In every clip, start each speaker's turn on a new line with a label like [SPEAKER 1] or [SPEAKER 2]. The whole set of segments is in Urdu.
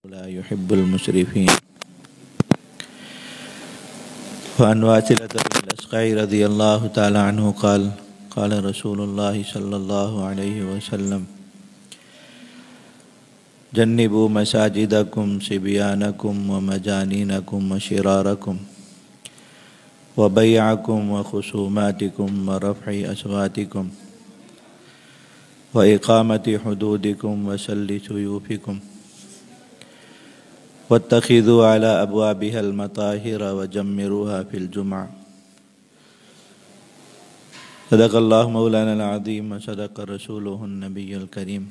[SPEAKER 1] لا يحب المسرفين. وعن واصلة بن الأسقع رضي الله تعالى عنه قال قال رسول الله صلى الله عليه وسلم جنبوا مساجدكم صبيانكم ومجانينكم وشراركم وبيعكم وخصوماتكم ورفع أصواتكم وإقامة حدودكم وسل سيوفكم واتخذوا على أبوابها المطاهر وجمروها في الجمعة. صدق الله مولانا العظيم وصدق رسوله النبي الكريم.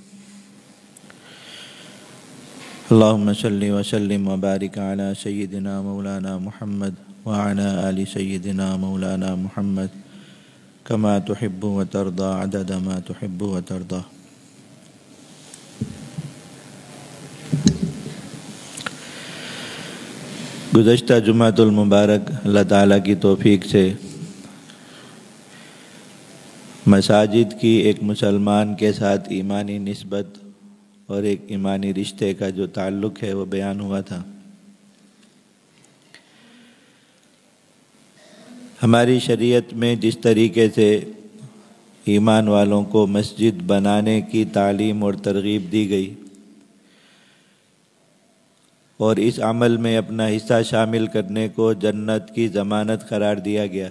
[SPEAKER 1] اللهم صل وسلم وبارك على سيدنا مولانا محمد وعلى آل سيدنا مولانا محمد كما تحب وترضى عدد ما تحب وترضى. گزشتہ جمعۃ المبارک اللہ تعالیٰ کی توفیق سے مساجد کی ایک مسلمان کے ساتھ ایمانی نسبت اور ایک ایمانی رشتے کا جو تعلق ہے وہ بیان ہوا تھا. ہماری شریعت میں جس طریقے سے ایمان والوں کو مسجد بنانے کی تعلیم اور ترغیب دی گئی اور اس عمل میں اپنا حصہ شامل کرنے کو جنت کی ضمانت قرار دیا گیا،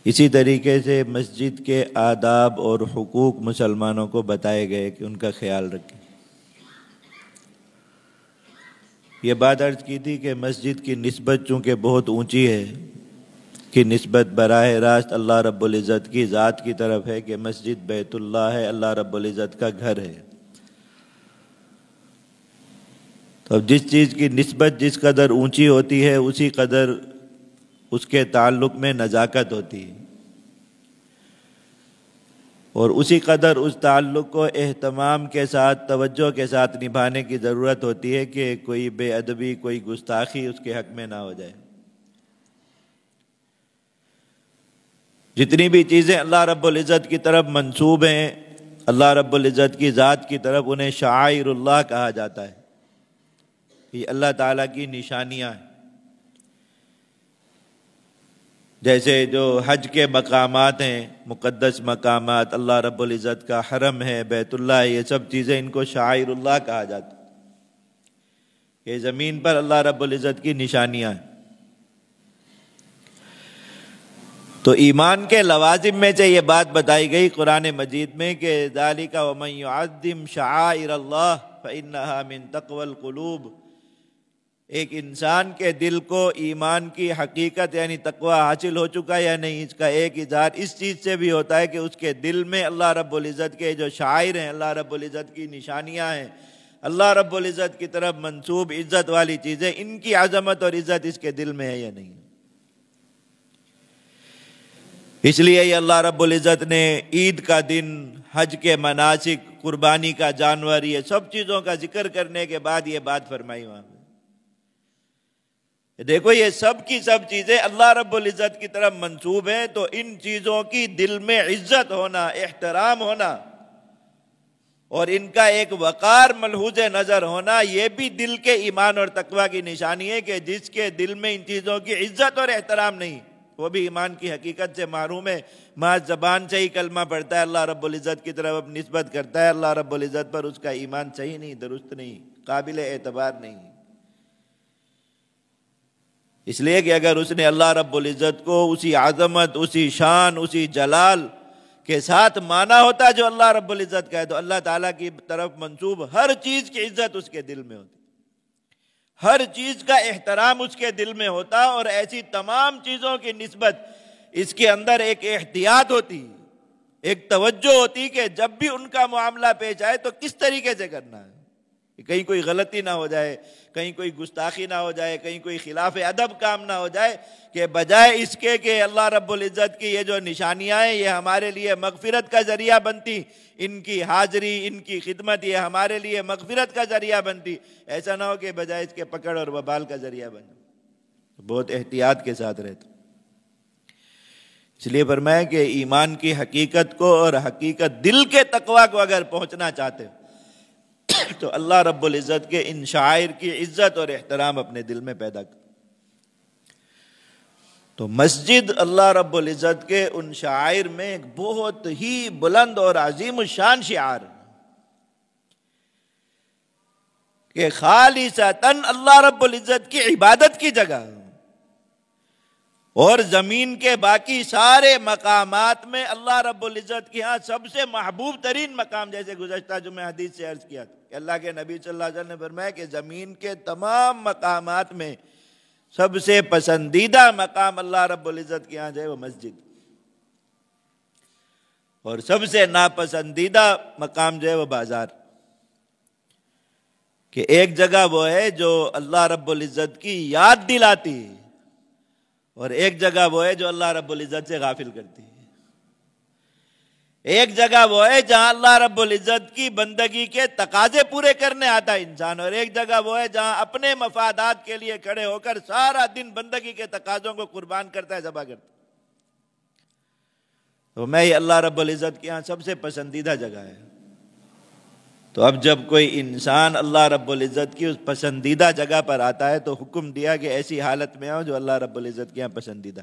[SPEAKER 1] اسی طریقے سے مسجد کے آداب اور حقوق مسلمانوں کو بتائے گئے کہ ان کا خیال رکھیں. یہ بات عرض کی تھی کہ مسجد کی نسبت چونکہ بہت اونچی ہے کہ نسبت براہ راست اللہ رب العزت کی ذات کی طرف ہے کہ مسجد بیت اللہ ہے، اللہ رب العزت کا گھر ہے. تو جس چیز کی نسبت جس قدر اونچی ہوتی ہے اسی قدر اس کے تعلق میں نزاکت ہوتی ہے اور اسی قدر اس تعلق کو اہتمام کے ساتھ توجہ کے ساتھ نبھانے کی ضرورت ہوتی ہے کہ کوئی بے ادبی کوئی گستاخی اس کے حق میں نہ ہو جائے. جتنی بھی چیزیں اللہ رب العزت کی طرف منسوب ہیں اللہ رب العزت کی ذات کی طرف انہیں شعائر اللہ کہا جاتا ہے. یہ اللہ تعالیٰ کی نشانیاں ہیں. جیسے جو حج کے مقامات ہیں مقدس مقامات، اللہ رب العزت کا حرم ہے، بیت اللہ ہے، یہ سب چیزیں ان کو شعائر اللہ کہا جاتا ہے. یہ زمین پر اللہ رب العزت کی نشانیاں ہیں. تو ایمان کے لوازم میں سے یہ بات بتائی گئی قرآن مجید میں کہ ذَلِكَ وَمَن يُعَظِّمْ شَعَائِرَ اللَّهِ فَإِنَّهَا مِن تَقْوَى الْقُلُوبِ. ایک انسان کے دل کو ایمان کی حقیقت یعنی تقوی حاصل ہو چکا یا نہیں، اس کا ایک اظہار اس چیز سے بھی ہوتا ہے کہ اس کے دل میں اللہ رب العزت کے جو شعائر ہیں، اللہ رب العزت کی نشانیاں ہیں، اللہ رب العزت کی طرف منسوب عزت والی چیزیں، ان کی عظمت اور عزت اس کے دل میں ہے یا نہیں. اس لیے یہ اللہ رب العزت نے عید کا دن، حج کے مناسک، قربانی کا جانور، یہ سب چیزوں کا ذکر کرنے کے بعد یہ بات فرمائی وہاں پہ. دیکھو یہ سب کی سب چیزیں اللہ رب العزت کی طرف منسوب ہیں، تو ان چیزوں کی دل میں عزت ہونا، احترام ہونا اور ان کا ایک وقار ملحوظ نظر ہونا، یہ بھی دل کے ایمان اور تقوی کی نشانی ہے کہ جس کے دل میں ان چیزوں کی عزت اور احترام نہیں وہ بھی ایمان کی حقیقت سے محروم ہے. محض زبان سے ہی کلمہ پڑھتا ہے، اللہ رب العزت کی طرف نسبت کرتا ہے، اللہ رب العزت پر اس کا ایمان صحیح نہیں، درست نہیں، قابل اعتبار نہیں. اس لیے کہ اگر اس نے اللہ رب العزت کو اسی عظمت، اسی شان، اسی جلال کے ساتھ مانا ہوتا جو اللہ رب العزت کا ہے، تو اللہ تعالیٰ کی طرف منسوب ہر چیز کی عزت اس کے دل میں ہوتی، ہر چیز کا احترام اس کے دل میں ہوتا، اور ایسی تمام چیزوں کی نسبت اس کے اندر ایک احتیاط ہوتی، ایک توجہ ہوتی کہ جب بھی ان کا معاملہ پیش آئے تو کس طریقے سے کرنا ہے، کہیں کوئی غلطی نہ ہو جائے، کہیں کوئی گستاخی نہ ہو جائے، کہیں کوئی خلاف ادب کام نہ ہو جائے، کہ بجائے اس کے کہ اللہ رب العزت کی یہ جو نشانیاں ہیں یہ ہمارے لیے مغفرت کا ذریعہ بنتی، ان کی حاضری، ان کی خدمت یہ ہمارے لیے مغفرت کا ذریعہ بنتی، ایسا نہ ہو کہ بجائے اس کے پکڑ اور وبال کا ذریعہ بنے. بہت احتیاط کے ساتھ رہتا. اس لیے فرمایا کہ ایمان کی حقیقت کو اور حقیقت دل کے تقوی کو اگر پہنچنا چاہتے تو اللہ رب العزت کے ان شعائر کی عزت اور احترام اپنے دل میں پیدا کر. تو مسجد اللہ رب العزت کے ان شعائر میں ایک بہت ہی بلند اور عظیم الشان شعار ہے کہ خالصتاً اللہ رب العزت کی عبادت کی جگہ. اور زمین کے باقی سارے مقامات میں اللہ رب العزت کے ہاں سب سے محبوب ترین مقام، جیسے گزشتہ جمعہ حدیث سے عرض کیا تھا کہ اللہ کے نبی صلی اللہ علیہ وسلم نے فرمایا کہ زمین کے تمام مقامات میں سب سے پسندیدہ مقام اللہ رب العزت کے ہاں جو ہے وہ مسجد، اور سب سے ناپسندیدہ مقام جو ہے وہ بازار. کہ ایک جگہ وہ ہے جو اللہ رب العزت کی یاد دلاتی ہے، اور ایک جگہ وہ ہے جو اللہ رب العزت سے غافل کرتی ہے. ایک جگہ وہ ہے جہاں اللہ رب العزت کی بندگی کے تقاضے پورے کرنے آتا ہے انسان، اور ایک جگہ وہ ہے جہاں اپنے مفادات کے لیے کھڑے ہو کر سارا دن بندگی کے تقاضوں کو قربان کرتا ہے، ذبح کرتا ہے. تو میں یہ اللہ رب العزت کے یہاں سب سے پسندیدہ جگہ ہے. تو اب جب کوئی انسان اللہ رب العزت کی اس پسندیدہ جگہ پر آتا ہے تو حکم دیا کہ ایسی حالت میں آؤ جو اللہ رب العزت کے یہاں پسندیدہ.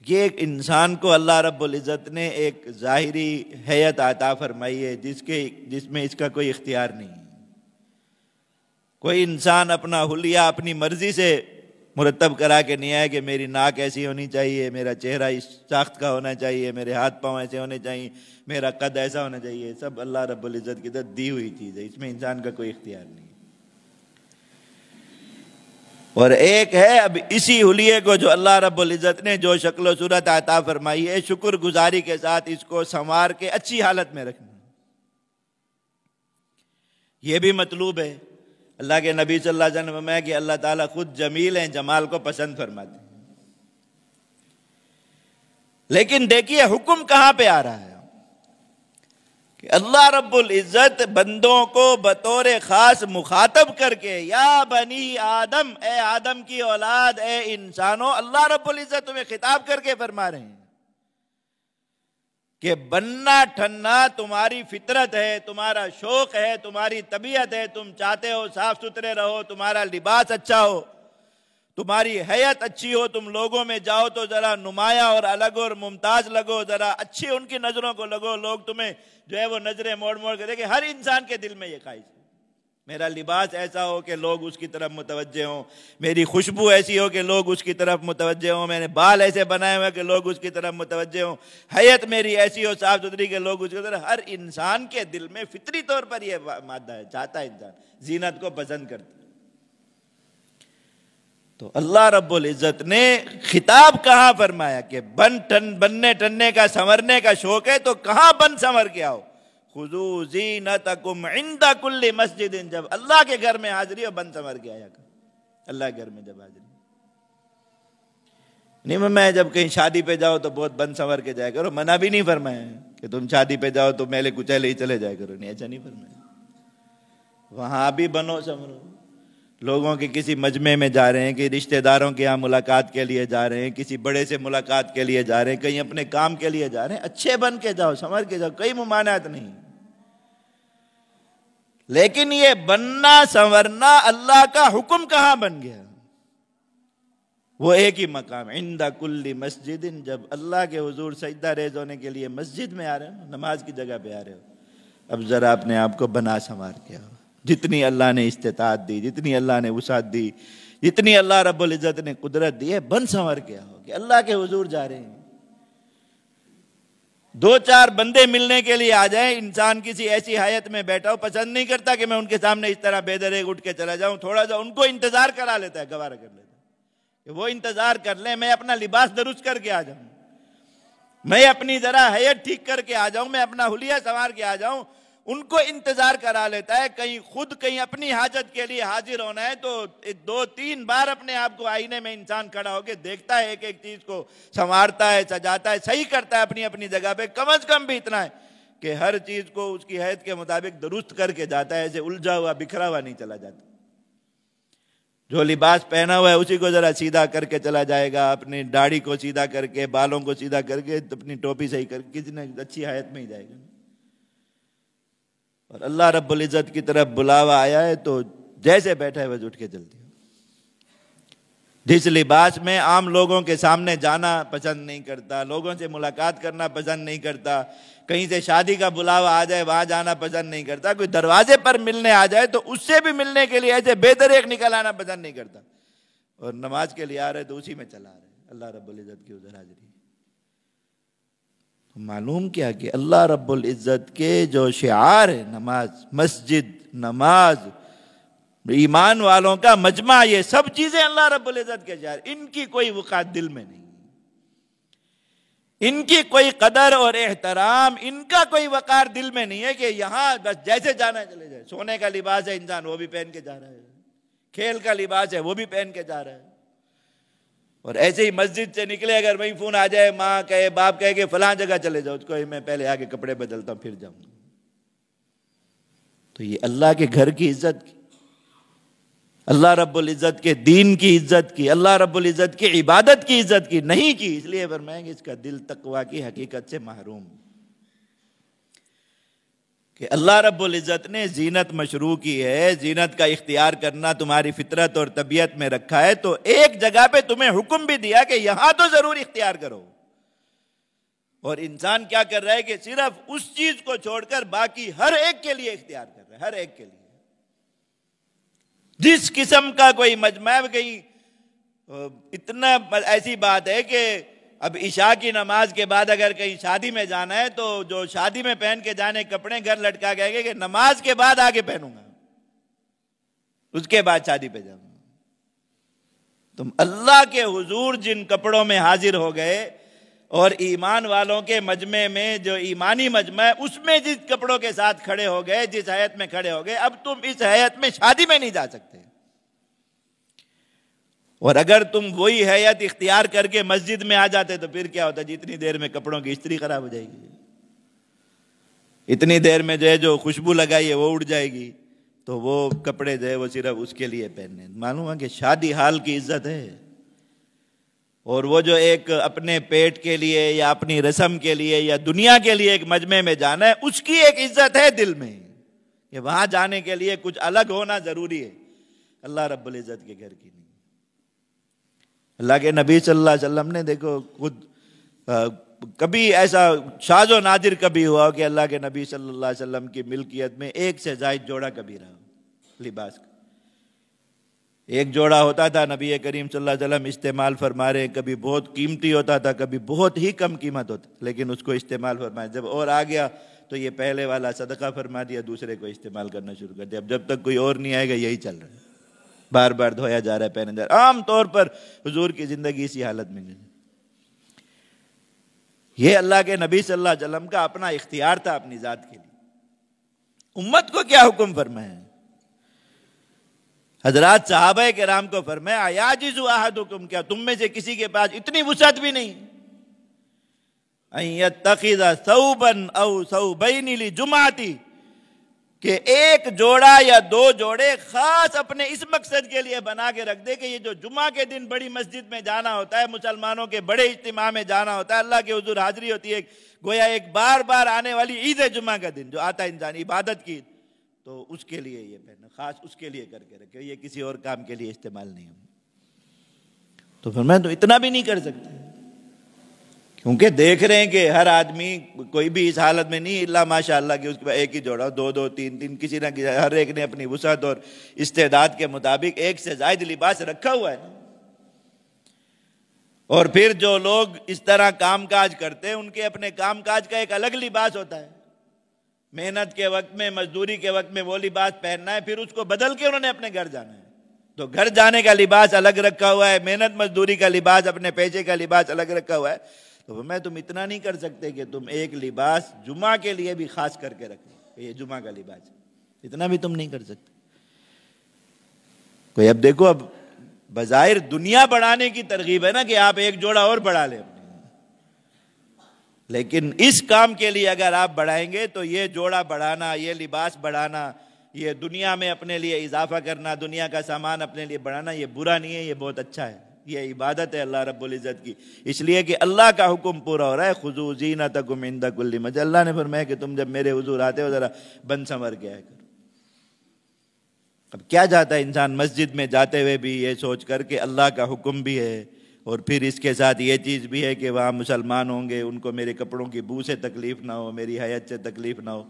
[SPEAKER 1] یہ ایک انسان کو اللہ رب العزت نے ایک ظاہری حیت عطا فرمائی ہے جس میں اس کا کوئی اختیار نہیں. کوئی انسان اپنا حلیہ اپنی مرضی سے مرتب کرا کے نہیں آئے کہ میری ناک ایسی ہونی چاہیے، میرا چہرہ اس ساخت کا ہونا چاہیے، میرے ہاتھ پاؤں ایسے ہونے چاہیے، میرا قد ایسا ہونا چاہیے. سب اللہ رب العزت کی طرف دی ہوئی چیز ہے، اس میں انسان کا کوئی اختیار نہیں. اور ایک ہے اب اسی حلیے کو جو اللہ رب العزت نے جو شکل و صورت عطا فرمائی ہے، شکر گزاری کے ساتھ اس کو سنوار کے اچھی حالت میں رکھنا. یہ بھی مطلوب ہے. اللہ کے نبی صلی اللہ علیہ وسلم نے فرمایا کہ اللہ تعالیٰ خود جمیل ہیں، جمال کو پسند فرماتے ہیں. لیکن دیکھیے حکم کہاں پہ آ رہا ہے کہ اللہ رب العزت بندوں کو بطور خاص مخاطب کر کے یا بنی آدم، اے آدم کی اولاد، اے انسانوں، اللہ رب العزت تمہیں خطاب کر کے فرما رہے ہیں کہ بننا ٹھننا تمہاری فطرت ہے، تمہارا شوق ہے، تمہاری طبیعت ہے. تم چاہتے ہو صاف ستھرے رہو، تمہارا لباس اچھا ہو، تمہاری حیت اچھی ہو، تم لوگوں میں جاؤ تو ذرا نمایاں اور الگ اور ممتاز لگو، ذرا اچھی ان کی نظروں کو لگو، لوگ تمہیں جو ہے وہ نظریں موڑ موڑ کے دیکھیں. ہر انسان کے دل میں یہ خواہش ہے میرا لباس ایسا ہو کہ لوگ اس کی طرف متوجہ ہوں، میری خوشبو ایسی ہو کہ لوگ اس کی طرف متوجہ ہوں، میں نے بال ایسے بنائے ہوئے کہ لوگ اس کی طرف متوجہ ہوں، حیت میری ایسی ہو صاف ستھری کہ لوگ اس کی طرف. ہر انسان کے دل میں فطری طور پر یہ مادہ ہے، چاہتا ہے انسان، زینت کو پسند کرتا. تو اللہ رب العزت نے خطاب کہاں فرمایا کہ بننے ٹننے کا، سنورنے کا شوق ہے تو کہاں بن سنور کے آؤ. خذوا زینتکم عند کل مسجد، جب اللہ کے گھر میں حاضری ہو بن سنور کے آیا کرو. اللہ کے گھر میں جب حاضری نہیں، میں جب کہیں شادی پہ جاؤ تو بہت بن سنور کے جایا کرو. منع بھی نہیں فرمایا کہ تم شادی پہ جاؤ تو میلے کچیلے ہی چلے جایا کرو، نہیں، ایسا نہیں فرمایا. وہاں بھی بنو سنورو. لوگوں کے کسی مجمع میں جا رہے ہیں، کہ رشتہ داروں کے یہاں ملاقات کے لیے جا رہے ہیں، کسی بڑے سے ملاقات کے لیے جا رہے ہیں، کہیں اپنے کام کے لیے جا رہے ہیں، اچھے بن کے جاؤ، سنور کے جاؤ، کوئی ممانعت نہیں. لیکن یہ بننا سنورنا اللہ کا حکم کہاں بن گیا؟ وہ ایک ہی مقام عند کل مسجد، جب اللہ کے حضور سجدہ ریز ہونے کے لیے مسجد میں آ رہے ہو، نماز کی جگہ پہ آ رہے ہو، اب ذرا اپنے آپ کو بنا سنوار کے آؤ. جتنی اللہ نے استطاعت دی، جتنی اللہ نے وسعت دی، جتنی اللہ رب العزت نے قدرت دی ہے، بن سنور کے آؤ کہ اللہ کے حضور جا رہے ہیں. دو چار بندے ملنے کے لیے آ جائیں، انسان کسی ایسی حیت میں بیٹھا ہو، پسند نہیں کرتا کہ میں ان کے سامنے اس طرح بے درے اٹھ کے چلا جاؤں. تھوڑا سا ان کو انتظار کرا لیتا ہے، گوارا کر لیتا ہے کہ وہ انتظار کر لیں، میں اپنا لباس درست کر کے آ جاؤں، میں اپنی ذرا حیت ٹھیک کر کے آ جاؤں، میں اپنا حلیہ سنوار کے آ جاؤں. ان کو انتظار کرا لیتا ہے. کہیں اپنی حاجت کے لیے حاضر ہونا ہے تو 2-3 بار اپنے آپ کو آئینے میں انسان کھڑا ہو کے دیکھتا ہے، ایک ایک چیز کو سنوارتا ہے، سجاتا ہے، صحیح کرتا ہے اپنی اپنی جگہ پہ. کم از کم بھی اتنا ہے کہ ہر چیز کو اس کی حیت کے مطابق درست کر کے جاتا ہے، ایسے الجھا ہوا بکھرا ہوا نہیں چلا جاتا. جو لباس پہنا ہوا ہے اسی کو ذرا سیدھا کر کے چلا جائے گا، اپنی داڑھی کو سیدھا کر کے، بالوں کو سیدھا کر کے، اپنی ٹوپی صحیح کر کے، کسی نے اچھی حیت میں ہی جائے گا. اور اللہ رب العزت کی طرف بلاوا آیا ہے تو جیسے بیٹھا ہے بس اٹھ کے چلتی ہے۔ جس لباس میں عام لوگوں کے سامنے جانا پسند نہیں کرتا، لوگوں سے ملاقات کرنا پسند نہیں کرتا، کہیں سے شادی کا بلاوا آ جائے وہاں جانا پسند نہیں کرتا، کوئی دروازے پر ملنے آ جائے تو اس سے بھی ملنے کے لیے ایسے بے دریغ نکل آنا پسند نہیں کرتا، اور نماز کے لیے آ رہے تو اسی میں چلا رہے۔ اللہ رب العزت کی ادھر حاضری۔ معلوم کیا کہ اللہ رب العزت کے جو شعار ہے، نماز، مسجد، نماز، ایمان والوں کا مجمع، یہ سب چیزیں اللہ رب العزت کے شعار، ان کی کوئی وقعت دل میں نہیں، ان کی کوئی قدر اور احترام، ان کا کوئی وقار دل میں نہیں ہے کہ یہاں بس جیسے جانا ہے چلے جائے۔ سونے کا لباس ہے انسان، وہ بھی پہن کے جا رہا ہے، کھیل کا لباس ہے وہ بھی پہن کے جا رہا ہے، اور ایسے ہی مسجد سے نکلے اگر وہیں فون آ جائے، ماں کہے باپ کہے کہ فلاں جگہ چلے جاؤ، اس کو میں پہلے آگے کپڑے بدلتا ہوں پھر جاؤں گا۔ تو یہ اللہ کے گھر کی عزت کی، اللہ رب العزت کے دین کی عزت کی، اللہ رب العزت کی عبادت کی عزت کی نہیں کی، اس لیے فرمائیں گے اس کا دل تقوی کی حقیقت سے محروم۔ کہ اللہ رب العزت نے زینت مشروع کی ہے، زینت کا اختیار کرنا تمہاری فطرت اور طبیعت میں رکھا ہے، تو ایک جگہ پہ تمہیں حکم بھی دیا کہ یہاں تو ضرور اختیار کرو، اور انسان کیا کر رہا ہے کہ صرف اس چیز کو چھوڑ کر باقی ہر ایک کے لیے اختیار کر رہا ہے، ہر ایک کے لیے۔ جس قسم کا کوئی مجمع ہے، کہیں اتنا ایسی بات ہے کہ اب عشاء کی نماز کے بعد اگر کہیں شادی میں جانا ہے تو جو شادی میں پہن کے جانے کپڑے گھر لٹکا گئے گے کہ نماز کے بعد آگے پہنوں گا، اس کے بعد شادی پہ جاؤں گا۔ تم اللہ کے حضور جن کپڑوں میں حاضر ہو گئے، اور ایمان والوں کے مجمع میں جو ایمانی مجمع ہے اس میں جس کپڑوں کے ساتھ کھڑے ہو گئے، جس حیت میں کھڑے ہو گئے، اب تم اس حیت میں شادی میں نہیں جا سکتے۔ اور اگر تم وہی حیت اختیار کر کے مسجد میں آ جاتے تو پھر کیا ہوتا؟ جتنی دیر میں کپڑوں کی استری خراب ہو جائے گی، اتنی دیر میں جو خوشبو لگائی ہے وہ اڑ جائے گی، تو وہ کپڑے جو ہے وہ صرف اس کے لیے پہننے۔ معلوم ہے کہ شادی حال کی عزت ہے، اور وہ جو ایک اپنے پیٹ کے لیے یا اپنی رسم کے لیے یا دنیا کے لیے ایک مجمع میں جانا ہے، اس کی ایک عزت ہے دل میں کہ وہاں جانے کے لیے کچھ الگ ہونا ضروری ہے، اللہ رب العزت کے گھر کی نہیں۔ اللہ کے نبی صلی اللہ علیہ وسلم نے دیکھو خود کبھی ایسا شاذ و نادر کبھی ہوا کہ اللہ کے نبی صلی اللہ علیہ وسلم کی ملکیت میں ایک سے زائد جوڑا کبھی رہا لباس کا۔ ایک جوڑا ہوتا تھا، نبی کریم صلی اللہ علیہ وسلم استعمال فرما رہے، کبھی بہت قیمتی ہوتا تھا، کبھی بہت ہی کم قیمت ہوتا، لیکن اس کو استعمال فرمایا۔ جب اور آ گیا تو یہ پہلے والا صدقہ فرما دیا، دوسرے کو استعمال کرنا شروع کر دیا۔ اب جب تک کوئی اور نہیں آئے گا یہی چل رہا ہے، بار بار دھویا جا رہا ہے، پہنے جا رہا ہے۔ عام طور پر حضور کی زندگی اسی حالت میں نہیں۔ یہ اللہ کے نبی صلی اللہ علیہ وسلم کا اپنا اختیار تھا اپنی ذات کے لیے۔ امت کو کیا حکم فرمایا؟ حضرات صحابہ کرام کو فرمایا ایاجز احدکم، کیا تم میں سے کسی کے پاس اتنی وسعت بھی نہیں ان یتخذ ثوبا او ثوبین لجمعتی، کہ ایک جوڑا یا دو جوڑے خاص اپنے اس مقصد کے لیے بنا کے رکھ دے کہ یہ جو جمعہ کے دن بڑی مسجد میں جانا ہوتا ہے، مسلمانوں کے بڑے اجتماع میں جانا ہوتا ہے، اللہ کے حضور حاضری ہوتی ہے، گویا ایک بار بار آنے والی عید جمعہ کا دن جو آتا ہے انسان عبادت کی، تو اس کے لیے یہ پہننا، خاص اس کے لیے کر کے رکھے، یہ کسی اور کام کے لیے استعمال نہیں ہو۔ تو فرمایا تو اتنا بھی نہیں کر سکتے، کیونکہ دیکھ رہے ہیں کہ ہر آدمی کوئی بھی اس حالت میں نہیں، اللہ ماشاء اللہ کہ اس کے بعد ایک ہی جوڑا، دو دو تین تین، کسی نہ کسی، ہر ایک نے اپنی وسعت اور استعداد کے مطابق ایک سے زائد لباس رکھا ہوا ہے۔ اور پھر جو لوگ اس طرح کام کاج کرتے ہیں ان کے اپنے کام کاج کا ایک الگ لباس ہوتا ہے، محنت کے وقت میں، مزدوری کے وقت میں وہ لباس پہننا ہے، پھر اس کو بدل کے انہوں نے اپنے گھر جانا ہے، تو گھر جانے کا لباس الگ رکھا ہوا ہے، محنت مزدوری کا لباس، اپنے پیسے کا لباس الگ رکھا ہوا ہے۔ تو میں تم اتنا نہیں کر سکتے کہ تم ایک لباس جمعہ کے لیے بھی خاص کر کے رکھو، یہ جمعہ کا لباس ہے، اتنا بھی تم نہیں کر سکتے۔ کوئی اب دیکھو، اب بظاہر دنیا بڑھانے کی ترغیب ہے نا کہ آپ ایک جوڑا اور بڑھا لیں، لیکن اس کام کے لیے اگر آپ بڑھائیں گے تو یہ جوڑا بڑھانا، یہ لباس بڑھانا، یہ دنیا میں اپنے لیے اضافہ کرنا، دنیا کا سامان اپنے لیے بڑھانا، یہ برا نہیں ہے، یہ بہت اچھا ہے، یہ عبادت ہے اللہ رب العزت کی، اس لیے کہ اللہ کا حکم پورا ہو رہا ہے، خذوا زینتکم عند کل مسجد۔ اللہ نے فرمایا کہ تم جب میرے حضور آتے ہو ذرا بن سنور کے آیا کرو۔ اب کیا جاتا ہے انسان مسجد میں جاتے ہوئے بھی یہ سوچ کر کہ اللہ کا حکم بھی ہے، اور پھر اس کے ساتھ یہ چیز بھی ہے کہ وہاں مسلمان ہوں گے، ان کو میرے کپڑوں کی بو سے تکلیف نہ ہو، میری حیت سے تکلیف نہ ہو۔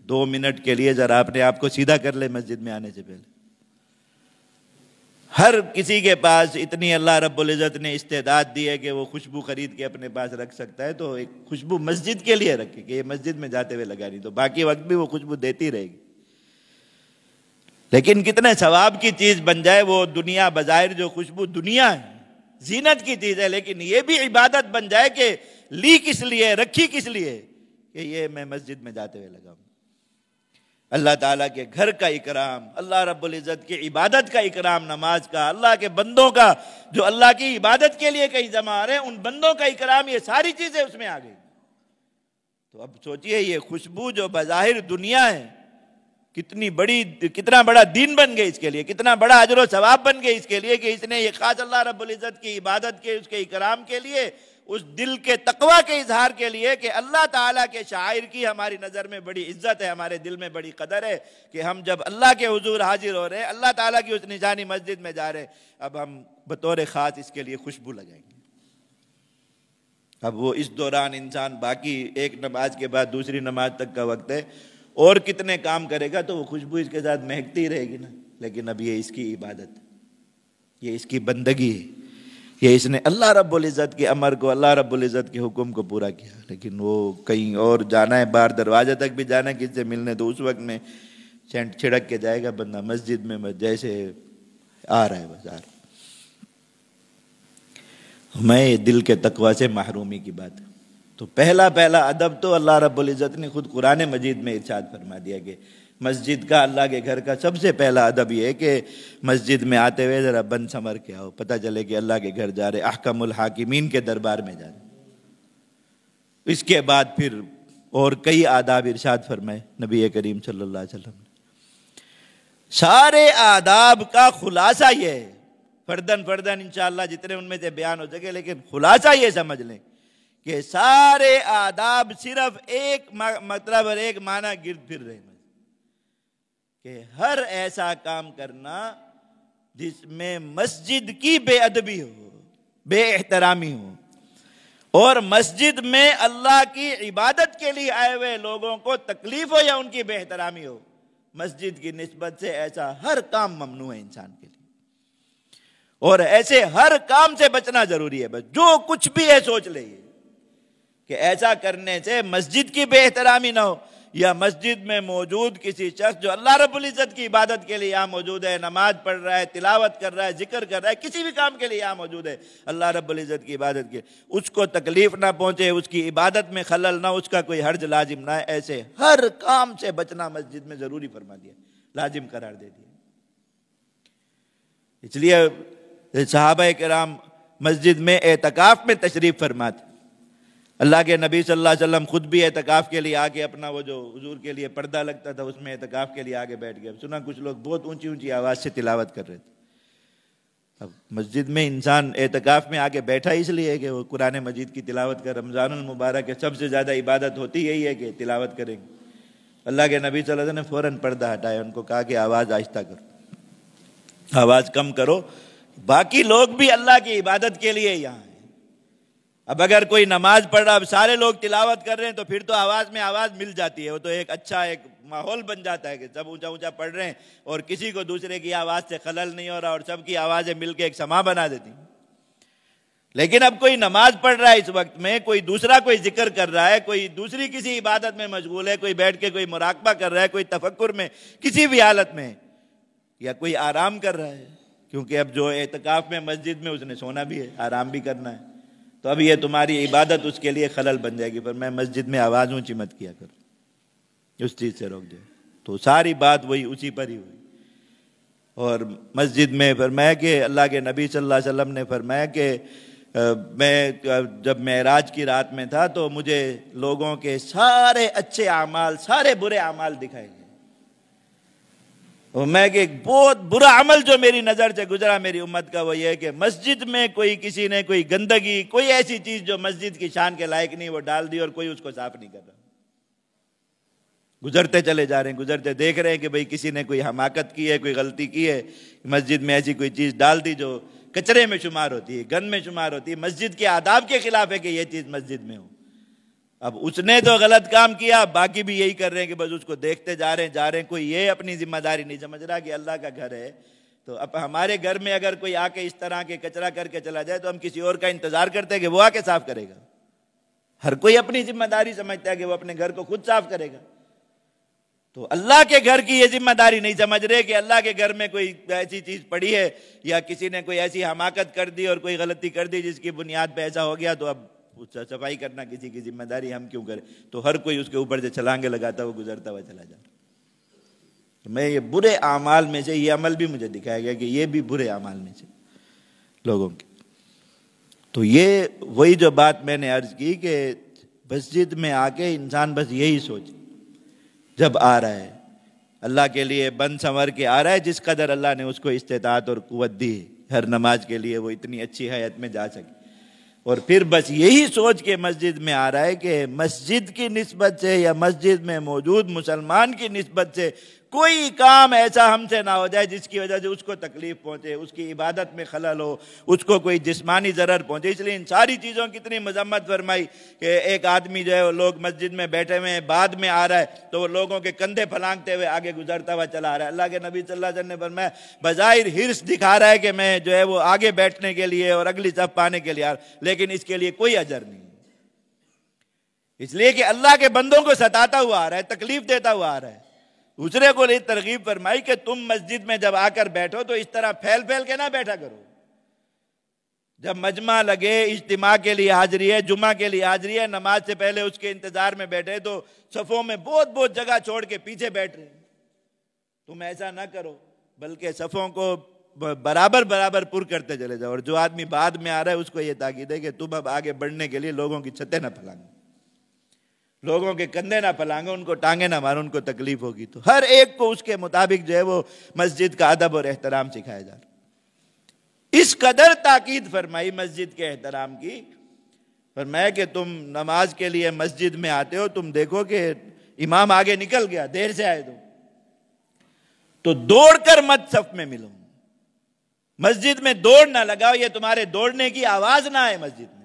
[SPEAKER 1] 2 منٹ کے لیے ذرا اپنے آپ کو سیدھا کر لے مسجد میں آنے سے پہلے۔ ہر کسی کے پاس اتنی اللہ رب العزت نے استعداد دی ہے کہ وہ خوشبو خرید کے اپنے پاس رکھ سکتا ہے، تو ایک خوشبو مسجد کے لیے رکھے کہ یہ مسجد میں جاتے ہوئے لگانی، تو باقی وقت بھی وہ خوشبو دیتی رہے گی۔ لیکن کتنے ثواب کی چیز بن جائے وہ دنیا، بظاہر جو خوشبو دنیا ہے، زینت کی چیز ہے، لیکن یہ بھی عبادت بن جائے کہ لی کس لیے، رکھی کس لیے، کہ یہ میں مسجد میں جاتے ہوئے لگاؤں۔ اللہ تعالیٰ کے گھر کا اکرام، اللہ رب العزت کی عبادت کا اکرام، نماز کا، اللہ کے بندوں کا جو اللہ کی عبادت کے لیے کہیں جمع آ رہے ہیں، ان بندوں کا اکرام، یہ ساری چیزیں اس میں آ گئی۔ تو اب سوچئے یہ خوشبو جو بظاہر دنیا ہے، کتنا بڑا دین بن گئے اس کے لیے، کتنا بڑا اجر و ثواب بن گئے اس کے لیے کہ اس نے یہ خاص اللہ رب العزت کی عبادت کے، اس کے اکرام کے لیے، اس دل کے تقوی کے اظہار کے لیے کہ اللہ تعالیٰ کے شاعر کی ہماری نظر میں بڑی عزت ہے، ہمارے دل میں بڑی قدر ہے کہ ہم جب اللہ کے حضور حاضر ہو رہے ہیں، اللہ تعالیٰ کی اس نشانی مسجد میں جا رہے ہیں، اب ہم بطور خاص اس کے لیے خوشبو لگائیں گے۔ اب وہ اس دوران انسان باقی ایک نماز کے بعد دوسری نماز تک کا وقت ہے، اور کتنے کام کرے گا تو وہ خوشبو اس کے ساتھ مہکتی رہے گی نا، لیکن اب یہ اس کی عبادت، یہ اس کی بندگی ہے، یہ اس نے اللہ رب العزت کے امر کو، اللہ رب العزت کے حکم کو پورا کیا۔ لیکن وہ کہیں اور جانا ہے، باہر دروازے تک بھی جانا ہے کسی سے ملنے، تو اس وقت میں سینٹ چھڑک کے جائے گا بندہ مسجد میں، جیسے آ رہا ہے بس آ رہا ہے۔ میں دل کے تقوی سے محرومی کی بات ہے۔ تو پہلا ادب تو اللہ رب العزت نے خود قرآن مجید میں ارشاد فرما دیا کہ مسجد کا، اللہ کے گھر کا سب سے پہلا ادب یہ ہے کہ مسجد میں آتے ہوئے ذرا بن سنور کے آؤ، پتہ چلے کہ اللہ کے گھر جا رہے، احکم الحاکمین کے دربار میں جا رہے۔ اس کے بعد پھر اور کئی آداب ارشاد فرمائے نبی کریم صلی اللہ علیہ وسلم نے۔ سارے آداب کا خلاصہ یہ ہے، فردن انشاءاللہ جتنے ان میں سے بیان ہو سکے، لیکن خلاصہ یہ سمجھ لیں کہ سارے آداب صرف ایک مطلب اور ایک معنی گرد پھر رہے ہیں کہ ہر ایسا کام کرنا جس میں مسجد کی بے ادبی ہو، بے احترامی ہو، اور مسجد میں اللہ کی عبادت کے لیے آئے ہوئے لوگوں کو تکلیف ہو یا ان کی بے احترامی ہو، مسجد کی نسبت سے ایسا ہر کام ممنوع ہے انسان کے لیے، اور ایسے ہر کام سے بچنا ضروری ہے۔ بس جو کچھ بھی ہے سوچ لئیے کہ ایسا کرنے سے مسجد کی بے احترامی نہ ہو، یا مسجد میں موجود کسی شخص جو اللہ رب العزت کی عبادت کے لیے یہاں موجود ہے، نماز پڑھ رہا ہے، تلاوت کر رہا ہے، ذکر کر رہا ہے، کسی بھی کام کے لیے یہاں موجود ہے اللہ رب العزت کی عبادت کے، اس کو تکلیف نہ پہنچے، اس کی عبادت میں خلل نہ، اس کا کوئی حرج لازم نہ ہے، ایسے ہر کام سے بچنا مسجد میں ضروری فرما دیا، لازم قرار دے دیا۔ اس لیے صحابہ کرام مسجد میں اعتکاف میں تشریف فرماتے، اللہ کے نبی صلی اللہ علیہ وسلم خود بھی اعتکاف کے لیے آگے اپنا وہ جو حضور کے لیے پردہ لگتا تھا اس میں اعتکاف کے لیے آگے بیٹھ گئے۔ سنا کچھ لوگ بہت اونچی آواز سے تلاوت کر رہے تھے۔ اب مسجد میں انسان اعتکاف میں آگے بیٹھا اس لیے کہ وہ قرآن مجید کی تلاوت کر، رمضان المبارک کے سب سے زیادہ عبادت ہوتی یہی ہے کہ تلاوت کریں گے۔ اللہ کے نبی صلی اللہ علیہ وسلم نے فوراً پردہ ہٹایا، ان کو کہا کہ آواز آہستہ کرو، آواز کم کرو، باقی لوگ بھی اللہ کی عبادت کے لیے یہاں ہیں۔ اب اگر کوئی نماز پڑھ رہا، اب سارے لوگ تلاوت کر رہے ہیں تو پھر تو آواز میں آواز مل جاتی ہے، وہ تو ایک اچھا ایک ماحول بن جاتا ہے کہ سب اونچا پڑھ رہے ہیں اور کسی کو دوسرے کی آواز سے خلل نہیں ہو رہا، اور سب کی آوازیں مل کے ایک سما بنا دیتی۔ لیکن اب کوئی نماز پڑھ رہا ہے اس وقت میں، کوئی دوسرا کوئی ذکر کر رہا ہے، کوئی دوسری کسی عبادت میں مشغول ہے، کوئی بیٹھ کے کوئی مراقبہ کر رہا ہے، کوئی تفکر میں کسی بھی حالت میں، یا کوئی آرام کر رہا ہے، کیونکہ اب جو اعتکاف میں مسجد میں اس نے سونا بھی ہے، آرام بھی کرنا ہے، تو اب یہ تمہاری عبادت اس کے لیے خلل بن جائے گی۔ پر میں مسجد میں آواز اونچی مت کیا کروں، اس چیز سے روک دے۔ تو ساری بات وہی اسی پر ہی ہوئی۔ اور مسجد میں فرمایا کہ اللہ کے نبی صلی اللہ علیہ وسلم نے فرمایا کہ میں جب معراج کی رات میں تھا تو مجھے لوگوں کے سارے اچھے اعمال، سارے برے اعمال دکھائے گئے، اور میں کہ ایک بہت برا عمل جو میری نظر سے گزرا میری امت کا وہ یہ ہے کہ مسجد میں کسی نے کوئی گندگی، کوئی ایسی چیز جو مسجد کی شان کے لائق نہیں وہ ڈال دی اور کوئی اس کو صاف نہیں کر رہا۔ گزرتے چلے جا رہے ہیں، گزرتے دیکھ رہے ہیں کہ بھئی کسی نے کوئی حماقت کی ہے، کوئی غلطی کی ہے، مسجد میں ایسی کوئی چیز ڈال دی جو کچرے میں شمار ہوتی ہے، گند میں شمار ہوتی ہے، مسجد کے آداب کے خلاف ہے کہ یہ چیز مسجد میں ہو۔ اب اس نے تو غلط کام کیا، باقی بھی یہی کر رہے ہیں کہ بس اس کو دیکھتے جا رہے ہیں، کوئی یہ اپنی ذمہ داری نہیں سمجھ رہا کہ اللہ کا گھر ہے۔ تو اب ہمارے گھر میں اگر کوئی آ کے اس طرح کے کچرا کر کے چلا جائے تو ہم کسی اور کا انتظار کرتے ہیں کہ وہ آ کے صاف کرے گا؟ ہر کوئی اپنی ذمہ داری سمجھتا ہے کہ وہ اپنے گھر کو خود صاف کرے گا۔ تو اللہ کے گھر کی یہ ذمہ داری نہیں سمجھ رہے کہ اللہ کے گھر میں کوئی ایسی چیز پڑی ہے یا کسی نے کوئی ایسی حماقت کر دی اور کوئی غلطی کر دی جس کی بنیاد پہ ایسا ہو گیا، تو اب صفائی کرنا کسی کی ذمہ داری ہم کیوں کریں؟ تو ہر کوئی اس کے اوپر سے چھلانگے لگاتا ہوا گزرتا ہوا چلا جاتا۔ میں یہ برے اعمال میں سے یہ عمل بھی مجھے دکھایا گیا کہ یہ بھی برے اعمال میں سے لوگوں کے۔ تو یہ وہی جو بات میں نے عرض کی کہ مسجد میں آ کے انسان بس یہی سوچے جب آ رہا ہے اللہ کے لیے بند سنور کے آ رہا ہے، جس قدر اللہ نے اس کو استطاعت اور قوت دی ہے ہر نماز کے لیے وہ اتنی اچھی حیات میں جا سکے، اور پھر بس یہی سوچ کے مسجد میں آ رہا ہے کہ مسجد کی نسبت سے یا مسجد میں موجود مسلمان کی نسبت سے کوئی کام ایسا ہم سے نہ ہو جائے جس کی وجہ سے اس کو تکلیف پہنچے، اس کی عبادت میں خلل ہو، اس کو کوئی جسمانی ضرر پہنچے۔ اس لیے ان ساری چیزوں کی اتنی مذمت فرمائی کہ ایک آدمی جو ہے وہ لوگ مسجد میں بیٹھے ہوئے ہیں، بعد میں آ رہا ہے تو وہ لوگوں کے کندھے پھلانگتے ہوئے آگے گزرتا ہوا چلا آ رہا ہے۔ اللہ کے نبی صلی اللہ علیہ وسلم نے فرمایا بظاہر حرص دکھا رہا ہے کہ میں جو ہے وہ آگے بیٹھنے کے لیے اور اگلی صف پانے کے لیے آ رہا ہوں، لیکن اس کے لیے کوئی اجر نہیں، اس لیے کہ اللہ کے بندوں کو ستاتا ہوا آ رہا ہے، تکلیف دیتا ہوا آ رہا ہے۔ دوسرے کو یہ ترغیب فرمائی کہ تم مسجد میں جب آ کر بیٹھو تو اس طرح پھیل پھیل کے نہ بیٹھا کرو۔ جب مجمع لگے، اجتماع کے لیے حاضری ہے، جمعہ کے لیے حاضری ہے، نماز سے پہلے اس کے انتظار میں بیٹھے تو صفوں میں بہت جگہ چھوڑ کے پیچھے بیٹھ رہے ہیں۔ تم ایسا نہ کرو، بلکہ صفوں کو برابر پر کرتے چلے جاؤ، اور جو آدمی بعد میں آ رہا ہے اس کو یہ تاکید ہے کہ تم اب آگے بڑھنے کے لیے لوگوں کی چھتیں نہ پھلانگو، لوگوں کے کندھے نہ پھلانگو، ان کو ٹانگیں نہ مارو، ان کو تکلیف ہوگی۔ تو ہر ایک کو اس کے مطابق جو ہے وہ مسجد کا ادب اور احترام سکھایا جا رہا ہے۔ اس قدر تاکید فرمائی مسجد کے احترام کی، فرمایا کہ تم نماز کے لیے مسجد میں آتے ہو، تم دیکھو کہ امام آگے نکل گیا، دیر سے آئے تو دوڑ کر مت صف میں ملو، مسجد میں دوڑ نہ لگاؤ، یہ تمہارے دوڑنے کی آواز نہ آئے مسجد میں۔